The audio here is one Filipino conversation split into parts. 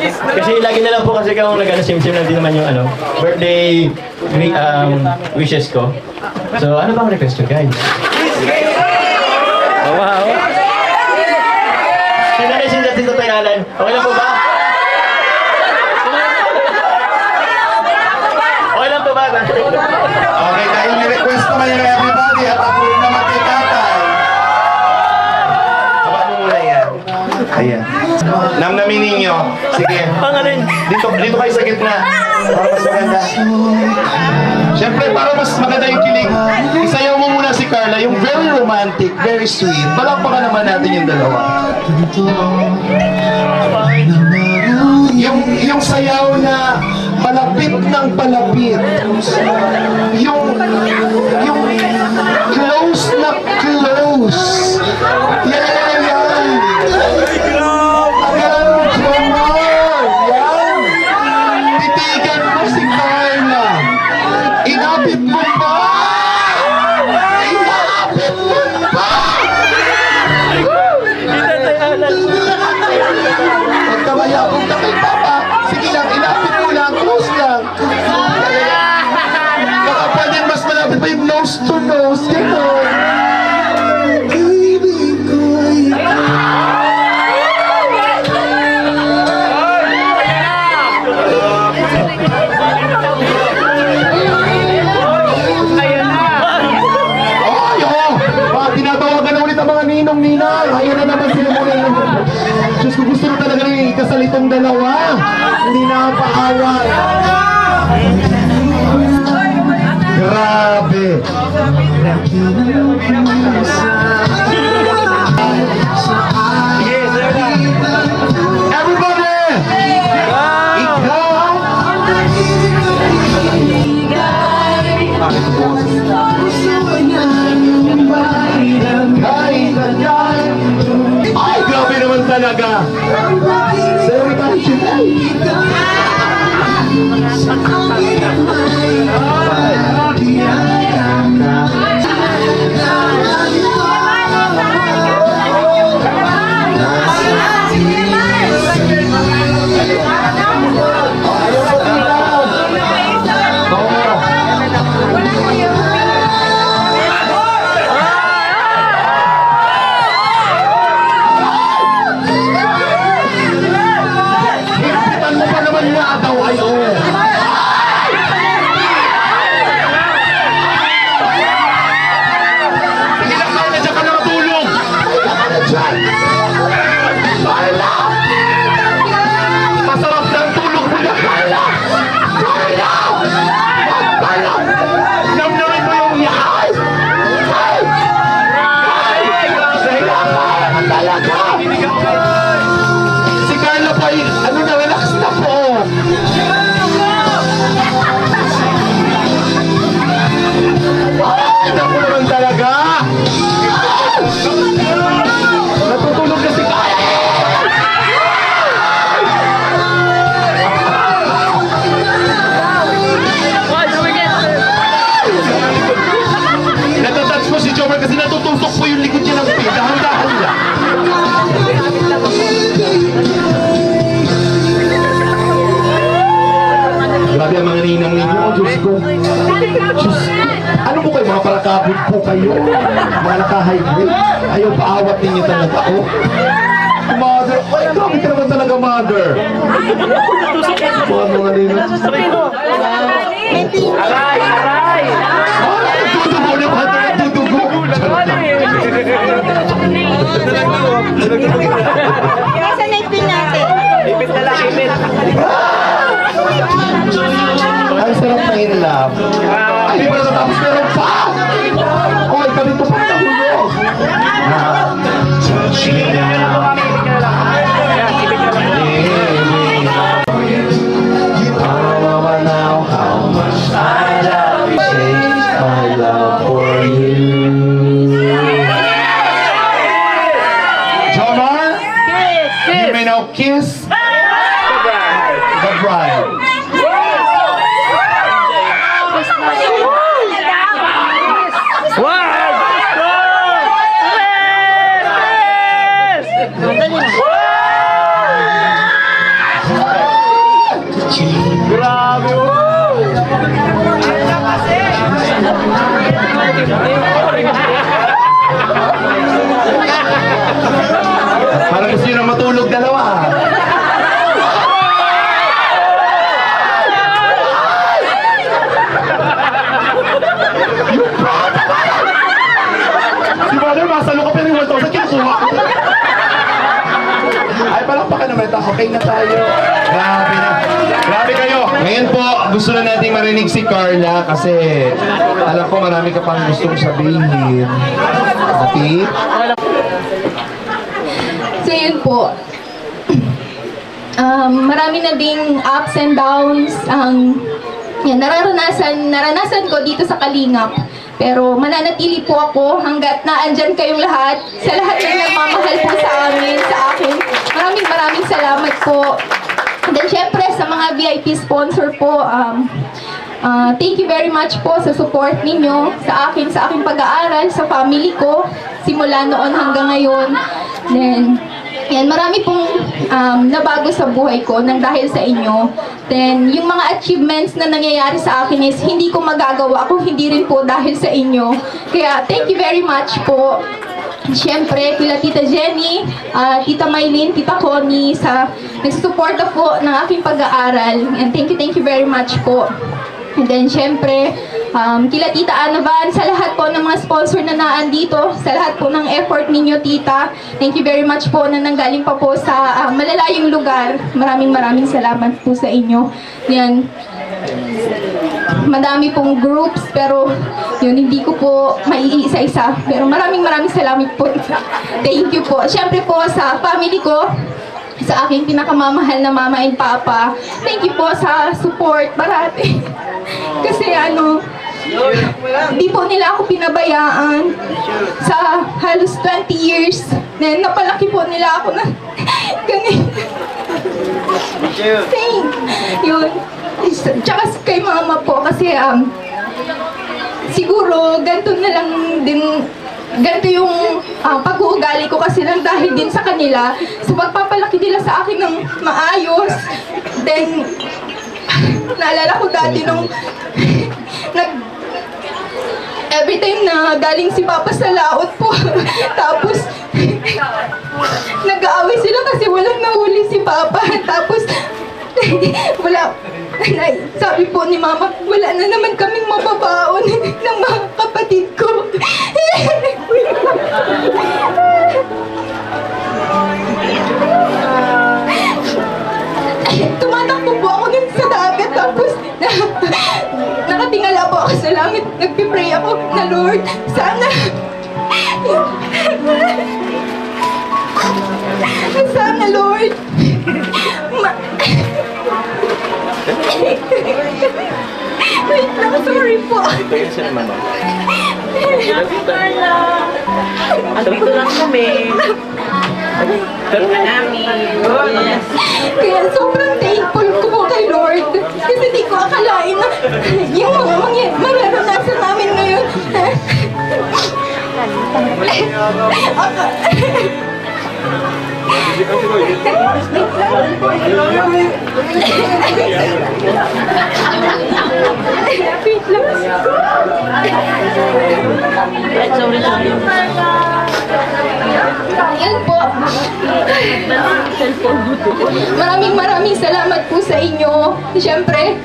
Kasi lagi na lang po kasi kung nag-sim-sim na din naman yung birthday wishes ko. So, ano bang request ko, guys? Wow! Sinalisin natin sa Alan. Okay lang po ba? Okay lang po ba? Okay, dahil ni-request naman yung everybody at approve naman kay tatay. Taba mo muna yan. Ayan. Namnamin ninyo. Sige. Dito kayo sa gitna. Para mas maganda. Siyempre, para mas maganda yung kilig, isayaw mo muna si Carla, yung very romantic, very sweet. Palakpakan naman natin yung dalawa. Yung sayaw na palapit ng palapit. Yung close na close. Yan. Titigan mo si Carla. Inapit mo ba? Inapit mo ba? Pagkamaya kong kay Papa, sige lang, inapit mo lang, close lang. Baka pwede mas malapit pa yung nose to nose. Gano'n. Ninong-ninang, ayun na naman sila muna yung Diyos ko, gusto na talaga rin ikasal itong dalawa. Hindi na paaway. Grabe. Everybody! Ikaw! Ay, grabe naman talaga. Sayo tayo siya. Masarap ng tulog mo na, Carla! Carla! Carla! Namnamin mo yung yahay! Kailangan talaga! Si Carla po ay, relax na po! Ay, naku naman talaga! Natutulog na si Carla! Natatouch mo si Jomar kasi natutusok po yung likod niya ng pin. Dahan-dahan lang. Grabe ang mga ninang ninyo. Oh, Diyos ko. Diyos. Ano po kayo? Mga parakabot po kayo. Mga naka-highway. Ayaw paawat ninyo talaga. Oh. Mother. Ay, grabe ka naman talaga, mother. Mga ninang. Aray! Aray! Tutubo na ba? Tutubo. Nasa naipin natin. Ipit na lang, ipit. Ang sarap na in love. Ay, di ba natatapos meron pa? Oy, kami ito pa nahulog. Kiss the bride. Wow! Parang gusto nyo na matulog dalawa. Si Mother, masalo ka pa rin 1,000, kinukuha ko. Ay, palakpakan naman ito. Okay na tayo. Grabe na. Grabe kayo. Ngayon po, gusto na nating marinig si Carla kasi alam ko marami ka pang gustong sabihin. Ati? So yun po. Marami na ding ups and downs ang naranasan ko dito sa Kalingap. Pero mananatili po ako hanggat naandyan kayong lahat, sa lahat ng nagmamahal po sa amin, sa akin. Maraming salamat po. And then syempre sa mga VIP sponsor po, thank you very much po sa support ninyo sa akin, sa aking pag-aaral, sa family ko, simula noon hanggang ngayon. Then, yan, marami pong nabago sa buhay ko nang dahil sa inyo. Then, yung mga achievements na nangyayari sa akin is hindi ko magagawa kung hindi rin po dahil sa inyo. Kaya, thank you very much po. Siyempre, kila Tita Jenny, Tita Maylin, Tita Connie, sa nagsusuporta po ng aking pag-aaral. And thank you very much po. And then, siyempre, kila Tita Anavan, sa lahat po ng mga sponsor na naandito, sa lahat po ng effort ninyo, Tita. Thank you very much po na nanggaling pa po sa malalayong lugar. Maraming salamat po sa inyo. Yan. Madami pong groups, pero yun, hindi ko po maiisa-isa. Pero maraming salamat po. Thank you po. Siyempre po sa family ko, sa aking pinakamamahal na mama and papa. Thank you po sa support parati. Kasi hindi po nila ako pinabayaan sa halos 20 years. Then, napalaki po nila ako na ganito. Yun. Tsaka kay mama po kasi siguro ganito na lang din, ganito yung pag-uugali ko kasi lang dahil din sa kanila, sa pagpapalaki nila sa akin ng maayos. Then, naalala ko dati nung every time na galing si Papa sa laot po, tapos nag-aaway sila kasi walang nahuli si Papa. Tapos, sabi po ni Mama, wala na naman kaming mababaon ng mga kapatid ko. Tumatakbo po ako dun sa dagat, tapos nakatingala po ako sa langit. Nagpipray ako na, Lord, sana Lord, wait lang, sorry po. Dito lang kami. Dito namin. Yes. Kaya sobrang thankful ko po kay Lord. Kasi di ko akalain na yung mga mararanasan namin ngayon. Yan po. Maraming salamat po sa inyo. Siyempre,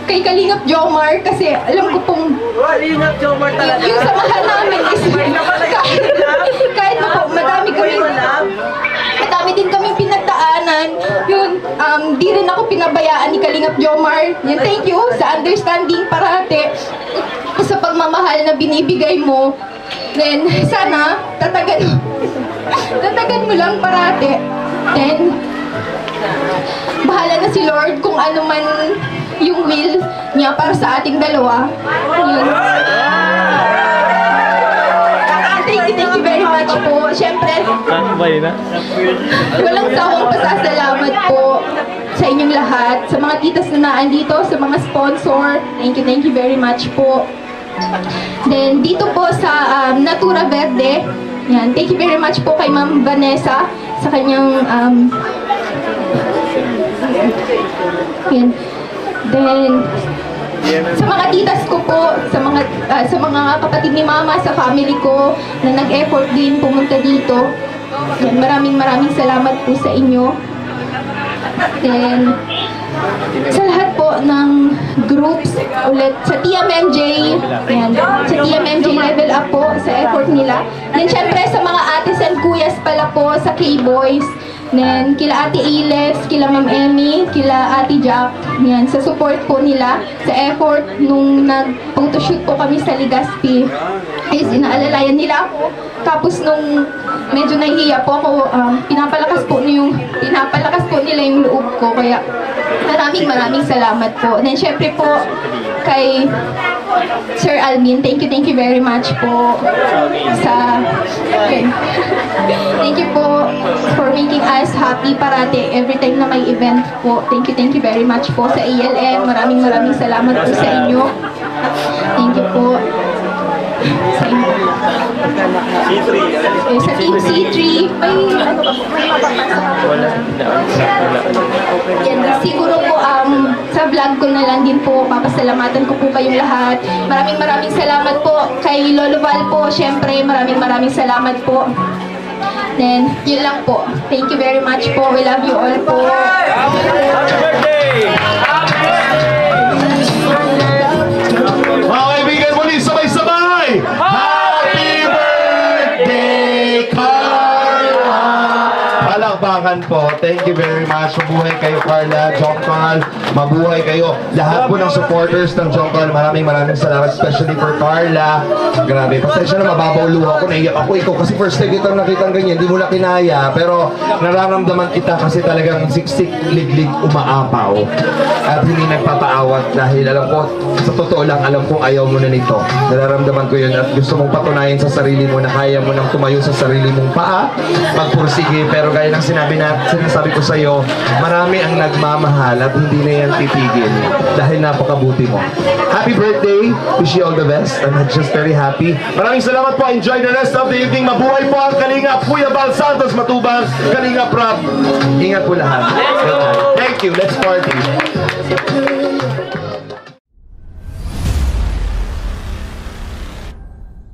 kay Kalingap Jomar kasi alam ko pong Kalingap Jomar talaga. yung samahan namin is kahit na po madami din kaming pinagdaanan, yun, di rin ako pinabayaan ni Kalingap Jomar. Yan, thank you sa understanding parate sa pagmamahal na binibigay mo. Then, sana, tatagan mo lang parate. Then, bahala na si Lord kung ano man yung will niya para sa ating dalawa. Yun. Thank you very much po. Siyempre, walang sawang pasasalamat po sa inyong lahat, sa mga titas na naandito, sa mga sponsor. Thank you very much po. Then, dito po sa Natura Verde, yan, thank you very much po kay Ma'am Vanessa sa kanyang yan. Then, Sa mga titas ko po, sa mga kapatid ni Mama, sa family ko na nag-effort din pumunta dito. Yan, maraming salamat po sa inyo. Then, sa lahat po ng groups ulit, sa TMMJ, yan, sa TMMJ Level Up po, sa effort nila. Then, syempre, sa mga ates and kuyas pala po, sa K-Boys. Then, kila Ate Iles, kila Ma'am Emmy, kila Ate Jack, yan, sa support po nila, sa effort nung nag-photoshoot po kami sa Legazpi, is inaalalayan nila ako. Tapos nung medyo nahihiya po ako, pinapalakas po nila yung loob ko, kaya maraming salamat po. Then, syempre po, kay Sir Almin, thank you very much po sa thank you po for making us happy parate every time na may event po. Thank you very much po sa ALM. Maraming salamat po sa inyo. Thank you po sa inyo. Sa Team C3, may ano ba po? May mapapasa. Yan, siguro po sa vlog ko na lang din po, papasalamatan ko po kayong lahat. Maraming salamat po kay Lolo Val po. Syempre, maraming salamat po. Then, yun lang po. Thank you very much po. We love you all po. Happy birthday! Mga kaibigan, muli sabay-sabay! Happy birthday, Carla! Palakpakan po. Thank you very much. Mabuhay kayo, Carla, Jonkal. Mabuhay kayo. Lahat po ng supporters ng Jonkal. Maraming salamat, especially for Carla. Grabe. Pasensya na, mababaw luha ko. Naiyak ako ikaw kasi first time kita nakita ganyan. Hindi mo na kinaya. Pero nararamdaman kita kasi talagang siksik, liglig, umaapaw. At hindi nagpapaawat dahil alam ko, sa totoo lang, alam ko ayaw mo na nito. Nararamdaman ko yun at gusto mong patunayan sa sarili mo na kaya mo nang tumayo sa sarili mong paa, magpursige. Pero gaya ng sinasabi ko sa iyo, marami ang nagmamahal at hindi na yan titigil dahil napakabuti mo. Happy birthday! Wish you all the best. I'm just very happy. Maraming salamat po. Enjoy the rest of the evening. Mabuhay po ang Kalinga Kuya Bal Santos Matubang, Kalinga Prab. Ingat po lahat. Thank you. Let's party.